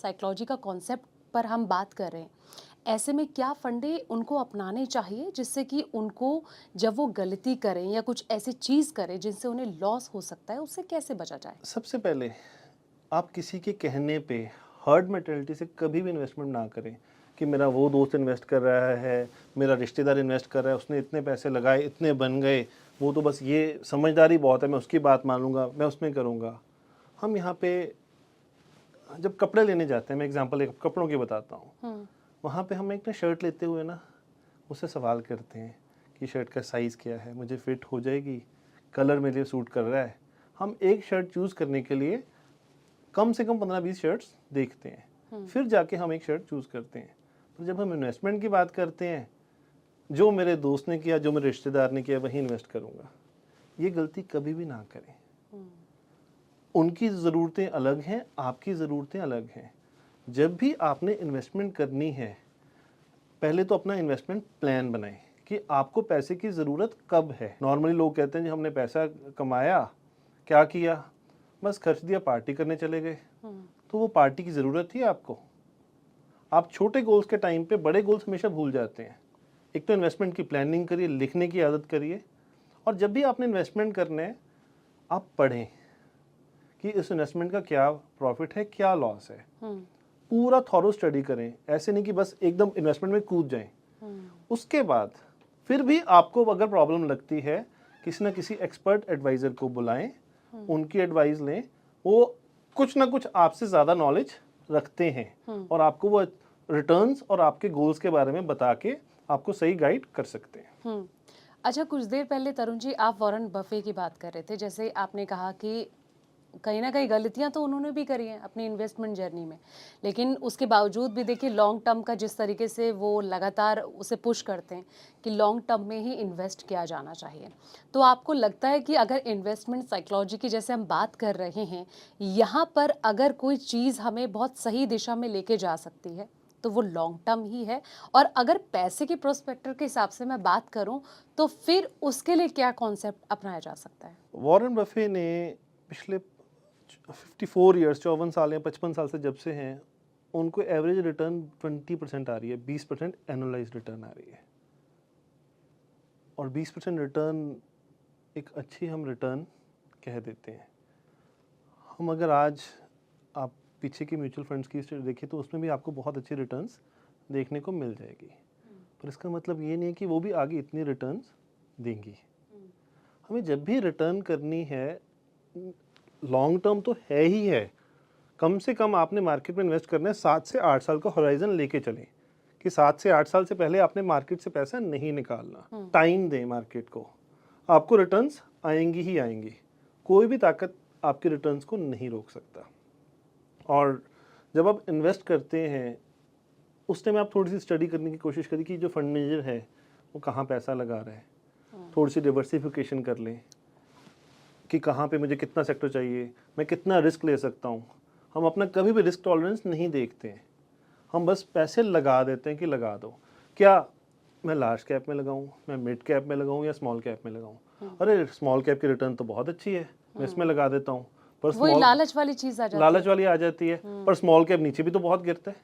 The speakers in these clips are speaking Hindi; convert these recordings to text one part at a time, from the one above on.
साइकोलॉजी का कॉन्सेप्ट पर हम बात कर रहे हैं, ऐसे में क्या फंडे उनको अपनाने चाहिए जिससे कि उनको जब वो गलती करें या कुछ ऐसी चीज़ करें जिनसे उन्हें लॉस हो सकता है, उससे कैसे बचा जाए? सबसे पहले आप किसी के कहने पे हर्ड मेंटालिटी से कभी भी इन्वेस्टमेंट ना करें कि मेरा वो दोस्त इन्वेस्ट कर रहा है, मेरा रिश्तेदार इन्वेस्ट कर रहा है, उसने इतने पैसे लगाए, इतने बन गए, वो तो बस ये समझदारी बहुत है, मैं उसकी बात मानूंगा, मैं उसमें करूंगा। हम यहाँ पे जब कपड़े लेने जाते हैं, मैं एग्जांपल एक कपड़ों की बताता हूँ, वहाँ पे हम एक ना शर्ट लेते हुए ना उससे सवाल करते हैं कि शर्ट का साइज़ क्या है, मुझे फिट हो जाएगी, कलर मेरे लिए सूट कर रहा है। हम एक शर्ट चूज़ करने के लिए कम से कम 15-20 शर्ट्स देखते हैं, फिर जाके हम एक शर्ट चूज़ करते हैं। तो जब हम इन्वेस्टमेंट की बात करते हैं, जो मेरे दोस्त ने किया, जो मेरे रिश्तेदार ने किया, वही इन्वेस्ट करूँगा। ये गलती कभी भी ना करें। उनकी ज़रूरतें अलग हैं, आपकी ज़रूरतें अलग हैं। जब भी आपने इन्वेस्टमेंट करनी है, पहले तो अपना इन्वेस्टमेंट प्लान बनाएं कि आपको पैसे की ज़रूरत कब है। नॉर्मली लोग कहते हैं जी हमने पैसा कमाया, क्या किया, बस खर्च दिया, पार्टी करने चले गए। तो वो पार्टी की ज़रूरत थी आपको? आप छोटे गोल्स के टाइम पे बड़े गोल्स हमेशा भूल जाते हैं। एक तो इन्वेस्टमेंट की प्लानिंग करिए, लिखने की आदत करिए, और जब भी आपने इन्वेस्टमेंट करना है, आप पढ़ें कि इस इन्वेस्टमेंट का क्या प्रॉफिट है, क्या लॉस है। पूरा थॉरो स्टडी करें, ऐसे नहीं कि बस एकदम इन्वेस्टमेंट में कूद जाएं। उसके बाद फिर भी आपको अगर प्रॉब्लम लगती है, किसी ना किसी एक्सपर्ट एडवाइज़र को बुलाएं, उनकी एडवाइस लें। वो कुछ ना कुछ आपसे ज़्यादा नॉलेज रखते हैं और आपको वो रिटर्न्स और आपके गोल्स के बारे में बता के आपको सही गाइड कर सकते हैं। अच्छा, कुछ देर पहले तरुण जी आप वॉरेन बफे की बात कर रहे थे, जैसे आपने कहा कि कहीं ना कहीं गलतियां तो उन्होंने भी करी हैं अपनी इन्वेस्टमेंट जर्नी में, लेकिन उसके बावजूद भी देखिए लॉन्ग टर्म का जिस तरीके से वो लगातार उसे पुश करते हैं कि लॉन्ग टर्म में ही इन्वेस्ट किया जाना चाहिए। तो आपको लगता है कि अगर इन्वेस्टमेंट साइकोलॉजी की जैसे हम बात कर रहे हैं, यहाँ पर अगर कोई चीज़ हमें बहुत सही दिशा में लेके जा सकती है तो वो लॉन्ग टर्म ही है, और अगर पैसे के प्रोस्पेक्टर के हिसाब से मैं बात करूं तो फिर उसके लिए क्या कॉन्सेप्ट अपनाया जा सकता है? वॉरेन बफे ने पिछले 54 ईयर्स, 54 साल या 55 साल से जब से हैं, उनको एवरेज रिटर्न 20% आ रही है, 20% एनुअलाइज रिटर्न आ रही है। और 20% रिटर्न एक अच्छी हम रिटर्न कह देते हैं। हम अगर आज आप पीछे की म्यूचुअल फंड्स की हिस्ट्री देखें तो उसमें भी आपको बहुत अच्छी रिटर्न्स देखने को मिल जाएगी, पर इसका मतलब ये नहीं है कि वो भी आगे इतनी रिटर्न्स देंगी। हमें जब भी रिटर्न करनी है, लॉन्ग टर्म तो है ही है, कम से कम आपने मार्केट में इन्वेस्ट करना है 7 से 8 साल का होराइजन लेके चलें कि 7 से 8 साल से पहले आपने मार्केट से पैसा नहीं निकालना। टाइम दें मार्केट को, आपको रिटर्न्स आएंगी ही आएंगी। कोई भी ताकत आपके रिटर्न्स को नहीं रोक सकता। और जब आप इन्वेस्ट करते हैं उस टाइम आप थोड़ी सी स्टडी करने की कोशिश करिए कि जो फंड मैनेजर है वो कहाँ पैसा लगा रहा है। थोड़ी सी डिवर्सिफिकेशन कर लें कि कहाँ पे मुझे कितना सेक्टर चाहिए, मैं कितना रिस्क ले सकता हूँ। हम अपना कभी भी रिस्क टॉलरेंस नहीं देखते हैं, हम बस पैसे लगा देते हैं कि लगा दो। क्या मैं लार्ज कैप में लगाऊं, मैं मिड कैप में लगाऊं या स्मॉल कैप में लगाऊं? अरे स्मॉल कैप की रिटर्न तो बहुत अच्छी है, मैं इसमें लगा देता हूं। पर वही स्मॉल लालच वाली चीज आ जाती लालच है। वाली आ जाती है, पर स्मॉल कैप नीचे भी तो बहुत गिरता है,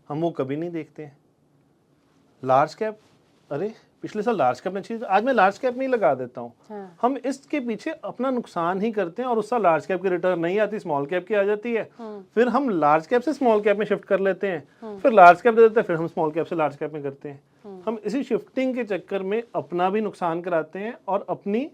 हम वो कभी नहीं देखते हैं। लार्ज कैप, अरे पिछले साल लार्ज कैप में अच्छी, आज मैं लार्ज कैप में ही लगा देता हूँ। हाँ। हम इसके पीछे अपना नुकसान ही करते हैं और उस साल लार्ज कैप की रिटर्न नहीं आती, स्मॉल कैप की आ जाती है। फिर हम लार्ज कैप से स्मॉल कैप में शिफ्ट कर लेते हैं, फिर लार्ज कैप दे देते हैं, फिर हम स्मॉल कैप से लार्ज कैप में करते हैं। हम इसी शिफ्टिंग के चक्कर में अपना भी नुकसान कराते हैं और अपनी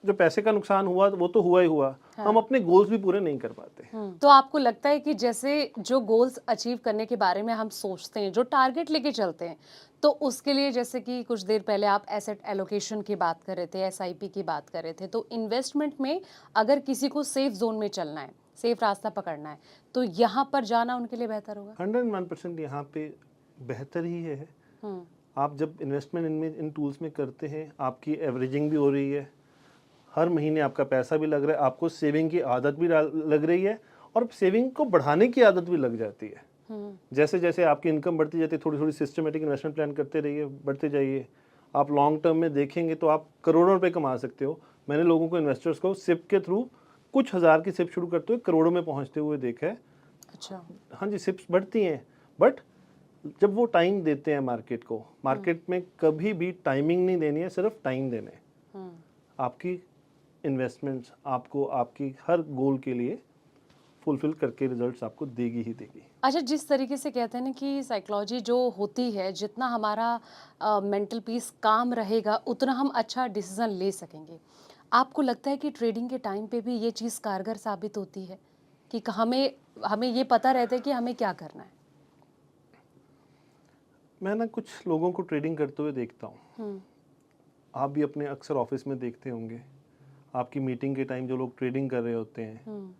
जो पैसे का नुकसान हुआ वो तो हुआ ही हुआ। हाँ। हम अपने गोल्स भी पूरे नहीं कर पाते। तो आपको लगता है कि जैसे जो गोल्स अचीव करने के बारे में हम सोचते हैं, जो टारगेट लेके चलते हैं, तो उसके लिए जैसे कि कुछ देर पहले आप एसेट एलोकेशन की बात कर रहे थे, एसआईपी की बात कर रहे थे, तो इन्वेस्टमेंट में अगर किसी को सेफ जोन में चलना है, सेफ रास्ता पकड़ना है, तो यहाँ पर जाना उनके लिए बेहतर होगा। 101% यहाँ पे बेहतर ही है। आप जब इन्वेस्टमेंट इनमें इन टूल्स में करते हैं, आपकी एवरेजिंग भी हो रही है, हर महीने आपका पैसा भी लग रहा है, आपको सेविंग की आदत भी लग रही है और सेविंग को बढ़ाने की आदत भी लग जाती है। जैसे जैसे आपकी इनकम बढ़ती जाती है, थोड़ी थोड़ी सिस्टमेटिक इन्वेस्टमेंट प्लान करते रहिए, बढ़ते जाइए। आप लॉन्ग टर्म में देखेंगे तो आप करोड़ों रुपए कमा सकते हो। मैंने लोगों को, इन्वेस्टर्स को सिप के थ्रू कुछ हज़ार की सिप शुरू करते हुए करोड़ों में पहुंचते हुए देखा है। अच्छा। हाँ जी, सिप्स बढ़ती हैं, बट जब वो टाइम देते हैं मार्केट को, मार्केट में कभी भी टाइमिंग नहीं देनी है, सिर्फ टाइम देना है। हम्म। आपकी इन्वेस्टमेंट्स आपको आपकी हर गोल के लिए फुलफिल करके रिजल्ट्स आपको देगी ही देगी। अच्छा, जिस तरीके से कहते हैं ना कि साइकोलॉजी जो होती है, जितना हमारा मेंटल पीस काम रहेगा उतना हम अच्छा डिसीजन ले सकेंगे। आपको लगता है कि ट्रेडिंग के टाइम पे भी ये चीज़ कारगर साबित होती है कि हमें हमें ये पता रहता है कि हमें क्या करना है? मैं ना कुछ लोगों को ट्रेडिंग करते हुए देखता हूँ, हम्म। आप भी अपने अक्सर ऑफिस में देखते होंगे, आपकी मीटिंग के टाइम जो लोग ट्रेडिंग कर रहे होते हैं, हम्म।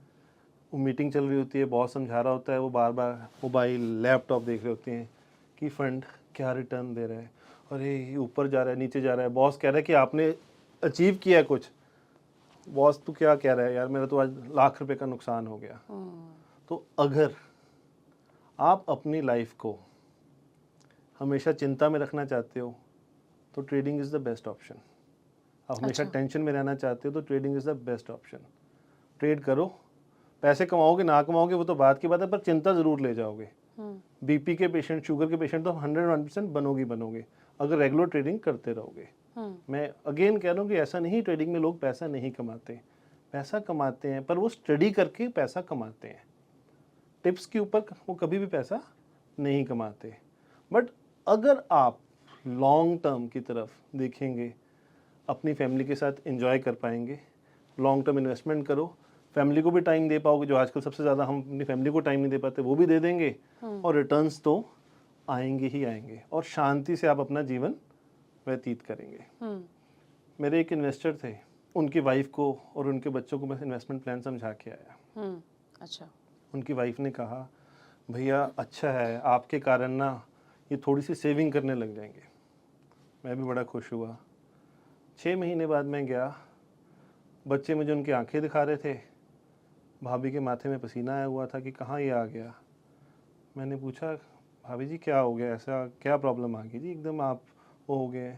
वो मीटिंग चल रही होती है, बॉस समझा रहा होता है, वो बार बार मोबाइल लैपटॉप देख रहे होते हैं कि फंड क्या रिटर्न दे रहा है, अरे ये ऊपर जा रहा है नीचे जा रहा है, बॉस कह रहा है कि आपने अचीव किया है कुछ, बॉस तू क्या कह रहा है यार, मेरा तो आज लाख रुपए का नुकसान हो गया। तो अगर आप अपनी लाइफ को हमेशा चिंता में रखना चाहते हो तो trading is the best option. आप हमेशा अच्छा। टेंशन में रहना चाहते हो तो trading is the best option. Trade करो, पैसे कमाओगे ना कमाओगे वो तो बात की बात है, पर चिंता ज़रूर ले जाओगे। बीपी के पेशेंट, शुगर के पेशेंट तो 101% बनोगे अगर रेगुलर ट्रेडिंग करते रहोगे। मैं अगेन कह रहा हूँ कि ऐसा नहीं ट्रेडिंग में लोग पैसा नहीं कमाते, पैसा कमाते हैं, पर वो स्टडी करके पैसा कमाते हैं। टिप्स के ऊपर वो कभी भी पैसा नहीं कमाते। बट अगर आप लॉन्ग टर्म की तरफ देखेंगे, अपनी फैमिली के साथ एंजॉय कर पाएंगे, लॉन्ग टर्म इन्वेस्टमेंट करो, फैमिली को भी टाइम दे पाओगे, जो आजकल सबसे ज़्यादा हम अपनी फैमिली को टाइम नहीं दे पाते वो भी दे देंगे, और रिटर्न्स तो आएंगे ही आएंगे, और शांति से आप अपना जीवन व्यतीत करेंगे। मेरे एक इन्वेस्टर थे, उनकी वाइफ को और उनके बच्चों को मैं इन्वेस्टमेंट प्लान समझा के आया। अच्छा। उनकी वाइफ ने कहा भैया अच्छा है, आपके कारण ना ये थोड़ी सी सेविंग करने लग जाएंगे। मैं भी बड़ा खुश हुआ। 6 महीने बाद मैं गया, बच्चे मुझे उनकी आंखें दिखा रहे थे, भाभी के माथे में पसीना आया हुआ था कि कहाँ ये आ गया। मैंने पूछा भाभी जी क्या हो गया, ऐसा क्या प्रॉब्लम आ गई जी, एकदम आप वो हो गए।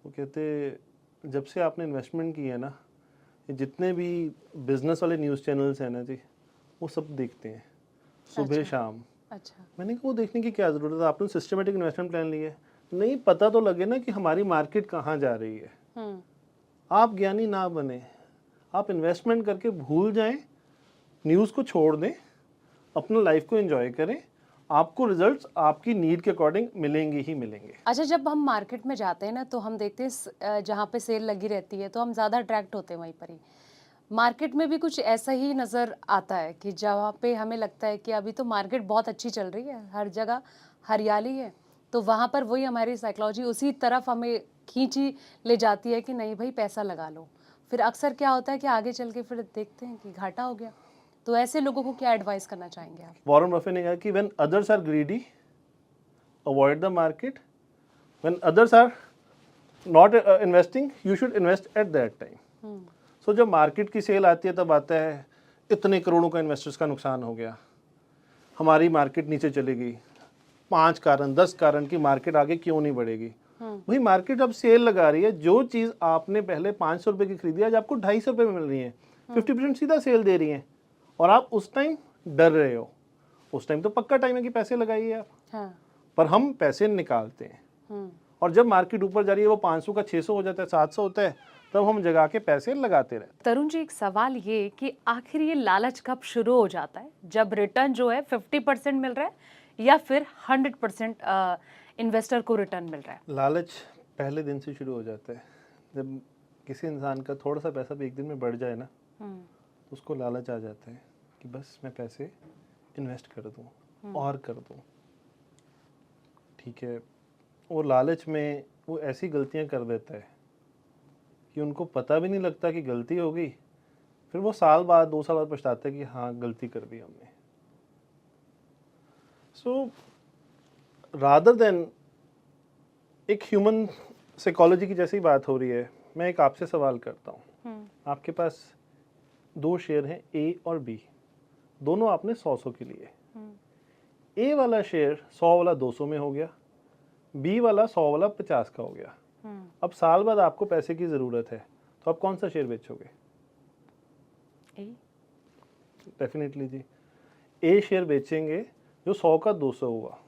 वो कहते जब से आपने इन्वेस्टमेंट की है ना, ये जितने भी बिजनेस वाले न्यूज़ चैनल्स हैं ना जी, वो सब देखते हैं सुबह अच्छा। शाम। अच्छा। मैंने कहा वो देखने की क्या ज़रूरत है, आपने सिस्टमेटिक इन्वेस्टमेंट प्लान लिया है, नहीं पता तो लगे ना कि हमारी मार्केट कहाँ जा रही है। आप ज्ञानी ना बने, आप इन्वेस्टमेंट करके भूल जाएं, न्यूज़ को छोड़ दें, अपना लाइफ को एंजॉय करें, आपको रिजल्ट्स आपकी नीड के अकॉर्डिंग मिलेंगे ही मिलेंगे। अच्छा, जब हम मार्केट में जाते हैं ना तो हम देखते हैं जहाँ पे सेल लगी रहती है तो हम ज़्यादा अट्रैक्ट होते हैं वहीं पर ही। मार्केट में भी कुछ ऐसा ही नज़र आता है कि जहाँ पे हमें लगता है कि अभी तो मार्केट बहुत अच्छी चल रही है, हर जगह हरियाली है, तो वहाँ पर वही हमारी साइकोलॉजी उसी तरफ हमें खींची ले जाती है कि नहीं भाई पैसा लगा लो। फिर अक्सर क्या होता है कि आगे चल के फिर देखते हैं कि घाटा हो गया। तो ऐसे लोगों को क्या एडवाइस करना चाहेंगे आप? वॉरेन बफे ने कहा कि when others are greedy avoid the market, when others are not investing you should invest at that time. So जब मार्केट की सेल आती है तब आता है इतने करोड़ों का इन्वेस्टर्स का नुकसान हो गया, हमारी मार्केट नीचे चलेगी, 5 कारण 10 कारण की मार्केट आगे क्यों नहीं बढ़ेगी। भाई मार्केट अब सेल लगा रही है, जो चीज़ आपने पहले 500 रुपये की खरीदी आज आपको 250 रुपये में मिल रही है, 50% सीधा सेल दे रही है, और आप उस टाइम डर रहे हो। उस टाइम तो पक्का टाइम है कि पैसे लगाइए आप। हाँ। पर हम पैसे निकालते हैं, और जब मार्केट ऊपर जा रही है वो 500 का 600 हो जाता है, 700 होता है, तब हम जगा के पैसे लगाते रहते हैं। तरुण जी, एक सवाल ये कि आखिर ये लालच कब शुरू हो जाता है, जब रिटर्न जो है 50% मिल रहा है या फिर 100% इन्वेस्टर को रिटर्न मिल रहा है? लालच पहले दिन से शुरू हो जाता है। जब किसी इंसान का थोड़ा सा पैसा भी एक दिन में बढ़ जाए ना, तो उसको लालच आ जाता है कि बस मैं पैसे इन्वेस्ट कर दूं और कर दूं। ठीक है, वो लालच में वो ऐसी गलतियां कर देता है कि उनको पता भी नहीं लगता कि गलती हो गई, फिर वो साल बाद 2 साल बाद पछताते हैं कि हाँ गलती कर दी हमने। सो रादर देन, एक ह्यूमन साइकोलॉजी की जैसी बात हो रही है, मैं एक आपसे सवाल करता हूँ। आपके पास 2 शेयर हैं, ए और बी, दोनों आपने 100 के लिए। ए वाला शेयर 100 वाला 200 में हो गया, बी वाला 100 वाला 50 का हो गया। अब साल बाद आपको पैसे की ज़रूरत है, तो आप कौन सा शेयर बेचोगे? ए। डेफिनेटली जी, ए शेयर बेचेंगे जो 100 का 200 हुआ।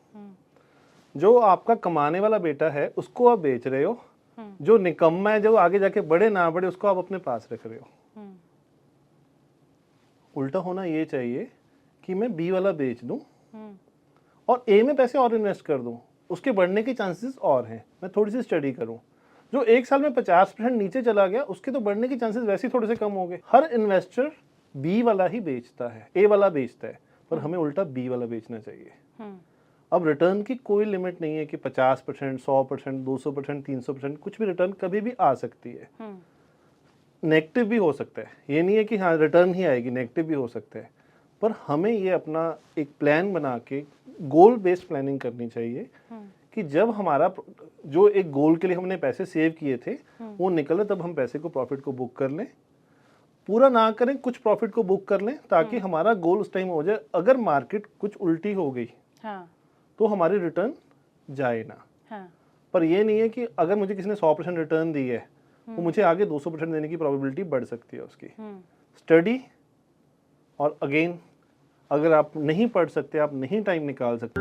जो आपका कमाने वाला बेटा है उसको आप बेच रहे हो, जो निकम्मा है जो आगे जाके बढ़े ना बढ़े उसको आप अपने पास रख रहे हो। उल्टा होना ये चाहिए कि मैं बी वाला बेच दूं और ए में पैसे और इन्वेस्ट कर दूं, उसके बढ़ने के चांसेस और हैं। मैं थोड़ी सी स्टडी करूं, जो एक साल में 50% नीचे चला गया उसके तो बढ़ने के चांसेस वैसे ही थोड़े से कम हो गए। हर इन्वेस्टर बी वाला ही बेचता है, ए वाला बेचता है, पर हमें उल्टा बी वाला बेचना चाहिए। अब रिटर्न की कोई लिमिट नहीं है कि 50%, 100%, 200%, 300%, कुछ भी रिटर्न कभी भी आ सकती है। नेगेटिव भी हो सकता है, ये नहीं है कि हाँ रिटर्न ही आएगी, नेगेटिव भी हो सकता है। पर हमें ये अपना एक प्लान बना के गोल बेस्ड प्लानिंग करनी चाहिए कि जब हमारा जो एक गोल के लिए हमने पैसे सेव किए थे वो निकले तब हम पैसे को प्रॉफिट को बुक कर लें। पूरा ना करें, कुछ प्रॉफिट को बुक कर लें ताकि हमारा गोल उस टाइम हो जाए। अगर मार्केट कुछ उल्टी हो गई तो हमारी रिटर्न जाए ना। पर ये नहीं है कि अगर मुझे किसी ने 100% रिटर्न दी है तो मुझे आगे 200% देने की प्रोबेबिलिटी बढ़ सकती है उसकी। स्टडी, और अगेन अगर आप नहीं पढ़ सकते, आप नहीं टाइम निकाल सकते,